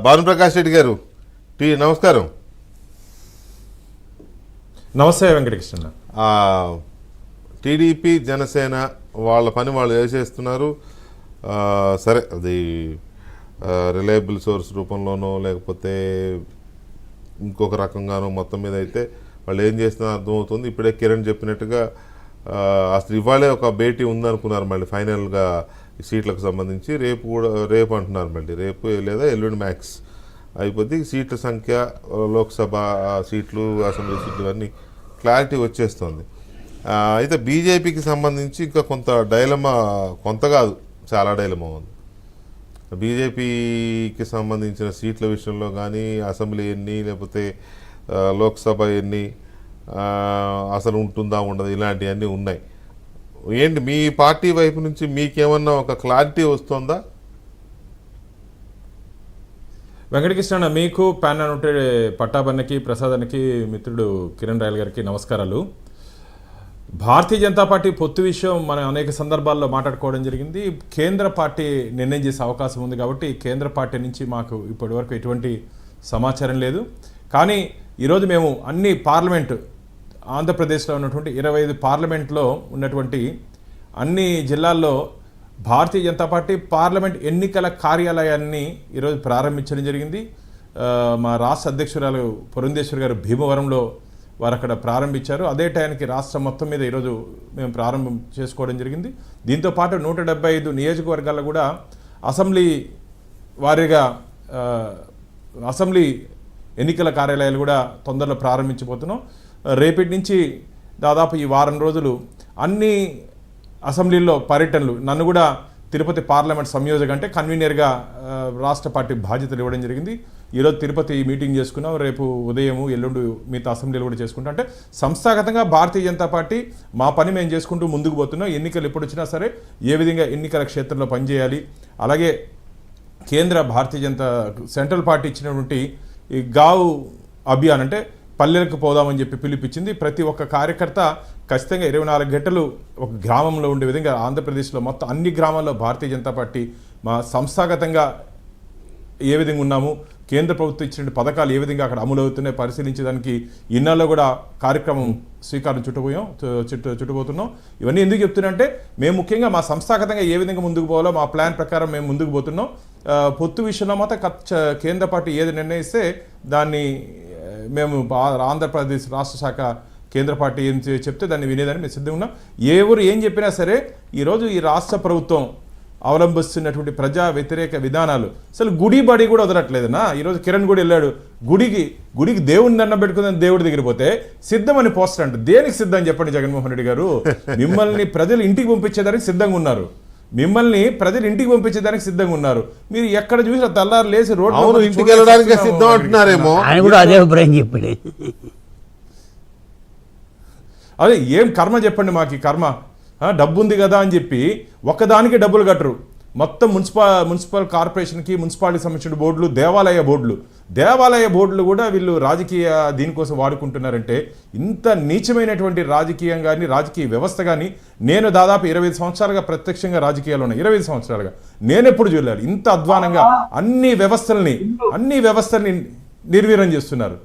భానుప్రకాష్ రెడ్డి గారు నమస్కారం. నమస్తే వెంకటకృష్ణ. టీడీపీ జనసేన వాళ్ళ పని వాళ్ళు చేసేస్తున్నారు. సరే, అది రిలయబుల్ సోర్స్ రూపంలోనో లేకపోతే ఇంకొక రకంగానో మొత్తం మీద అయితే వాళ్ళు ఏం చేస్తున్నారో అర్థమవుతుంది. ఇప్పుడే కిరణ్ చెప్పినట్టుగా అసలు ఇవాళే ఒక భేటీ ఉందనుకున్నారు, మళ్ళీ ఫైనల్గా ఈ సీట్లకు సంబంధించి రేపు అంటున్నారు, మళ్ళీ రేపు లేదా ఎల్లుండి మ్యాక్స్ అయిపోద్ది. సీట్ల సంఖ్య, లోక్సభ సీట్లు, అసెంబ్లీ సీట్లు ఇవన్నీ క్లారిటీ వచ్చేస్తుంది. అయితే బీజేపీకి సంబంధించి ఇంకా కొంత డైలమా, కొంత కాదు చాలా డైలమా ఉంది. బీజేపీకి సంబంధించిన సీట్ల విషయంలో కానీ, అసెంబ్లీ ఎన్ని లేకపోతే లోక్సభ ఎన్ని, అసలు ఉంటుందా ఉండదు, ఇలాంటివన్నీ ఉన్నాయి. ఏంటి మీ పార్టీ వైపు నుంచి మీకేమన్నా ఒక క్లారిటీ వస్తుందా? వెంకటకృష్ణ, మీకు ప్యానల్ ఉంటే పట్టాభన్నకి, ప్రసాదానికి, మిత్రుడు కిరణ్ రాయల్ గారికి నమస్కారాలు. భారతీయ జనతా పార్టీ పొత్తు విషయం మనం అనేక సందర్భాల్లో మాట్లాడుకోవడం జరిగింది. కేంద్ర పార్టీ నిర్ణయం చేసే అవకాశం ఉంది కాబట్టి కేంద్ర పార్టీ నుంచి మాకు ఇప్పటివరకు ఎటువంటి సమాచారం లేదు. కానీ ఈరోజు మేము అన్ని పార్లమెంటు, ఆంధ్రప్రదేశ్లో ఉన్నటువంటి 25 పార్లమెంట్లో ఉన్నటువంటి అన్ని జిల్లాల్లో భారతీయ జనతా పార్టీ పార్లమెంట్ ఎన్నికల కార్యాలయాన్ని ఈరోజు ప్రారంభించడం జరిగింది. మా రాష్ట్ర అధ్యక్షురాలు పురంధేశ్వరి గారు భీమవరంలో వారు అక్కడ ప్రారంభించారు. అదే టైంకి రాష్ట్రం మొత్తం మీద ఈరోజు మేము ప్రారంభం చేసుకోవడం జరిగింది. దీంతోపాటు 175 నియోజకవర్గాల్లో కూడా అసెంబ్లీ వారీగా అసెంబ్లీ ఎన్నికల కార్యాలయాలు కూడా తొందరలో ప్రారంభించబోతున్నాం. రేపటి నుంచి దాదాపు ఈ వారం రోజులు అన్ని అసెంబ్లీల్లో పర్యటనలు, నన్ను కూడా తిరుపతి పార్లమెంట్ సంయోజక అంటే కన్వీనర్గా రాష్ట్ర పార్టీ బాధ్యతలు ఇవ్వడం జరిగింది. ఈరోజు తిరుపతి మీటింగ్ చేసుకున్నాం, రేపు ఉదయం ఎల్లుండి మిగతా అసెంబ్లీలు కూడా చేసుకుంటాం. అంటే సంస్థాగతంగా భారతీయ జనతా పార్టీ మా పని మేము చేసుకుంటూ ముందుకు పోతున్నాం. ఎన్నికలు ఎప్పుడు వచ్చినా సరే ఏ విధంగా ఎన్నికల క్షేత్రంలో పనిచేయాలి, అలాగే కేంద్ర భారతీయ జనతా సెంట్రల్ పార్టీ ఇచ్చినటువంటి ఈ గావ్ అభియాన్ అంటే పల్లెలకు పోదామని చెప్పి పిలిపించింది. ప్రతి ఒక్క కార్యకర్త ఖచ్చితంగా 24 గంటలు ఒక గ్రామంలో ఉండే విధంగా ఆంధ్రప్రదేశ్లో మొత్తం అన్ని గ్రామాల్లో భారతీయ జనతా పార్టీ మా సంస్థాగతంగా ఏ విధంగా ఉన్నాము, కేంద్ర ప్రభుత్వం ఇచ్చిన పథకాలు ఏ విధంగా అక్కడ అమలు అవుతున్నాయి పరిశీలించడానికి ఇన్నాళ్ళు కూడా కార్యక్రమం శ్రీకారం చుట్టుపోతున్నాం. ఇవన్నీ ఎందుకు చెప్తున్నా మేము ముఖ్యంగా మా సంస్థాగతంగా ఏ విధంగా ముందుకు పోవాలో మా ప్లాన్ ప్రకారం మేము ముందుకు పోతున్నాం. పొత్తు విషయంలో మాత్రం కేంద్ర పార్టీ ఏది నిర్ణయిస్తే దాన్ని మేము ఆంధ్రప్రదేశ్ రాష్ట్ర శాఖ కేంద్ర పార్టీ ఏం చెప్తే దాన్ని వినేదాన్ని మేము సిద్ధంగా ఉన్నాం. ఎవరు ఏం చెప్పినా సరే ఈరోజు ఈ రాష్ట్ర ప్రభుత్వం అవలంబిస్తున్నటువంటి ప్రజా వ్యతిరేక విధానాలు అసలు గుడి బడి కూడా వదలట్లేదన్నా. ఈరోజు కిరణ్ కూడా వెళ్ళాడు గుడికి దేవుడిని దండం పెట్టుకుందని దేవుడి దగ్గర పోతే సిద్ధమని పోస్టర్ అంట. దేనికి సిద్ధం చెప్పండి జగన్మోహన్ రెడ్డి గారు? మిమ్మల్ని ప్రజలు ఇంటికి పంపించేదానికి సిద్ధంగా ఉన్నారు, మిమ్మల్ని ప్రజలు ఇంటికి పంపించేదానికి సిద్ధంగా ఉన్నారు. మీరు ఎక్కడ చూసినా తెల్లారు లేచి రోడ్డు ఇంటికి వెళ్ళడానికి సిద్ధం అంటున్నారేమో. ఆయన కూడా అదే అభిప్రాయం చెప్పండి. అదే ఏం కర్మ చెప్పండి మాకు, ఈ కర్మ డబ్బు ఉంది కదా అని చెప్పి ఒక్కదానికి డబ్బులు కట్టరు. మొత్తం మున్సిపల్ కార్పొరేషన్కి, మున్సిపాలిటీ సంబంధించిన బోర్డులు, దేవాలయ బోర్డులు కూడా వీళ్ళు రాజకీయ దీనికోసం వాడుకుంటున్నారంటే ఇంత నీచమైనటువంటి రాజకీయం కానీ, రాజకీయ వ్యవస్థ కానీ నేను దాదాపు 25 సంవత్సరాలుగా ప్రత్యక్షంగా రాజకీయాలు ఉన్నాయి. 25 సంవత్సరాలుగా నేనెప్పుడు చూడలేదు ఇంత అధ్వానంగా అన్ని వ్యవస్థల్ని నిర్వీర్యం చేస్తున్నారు.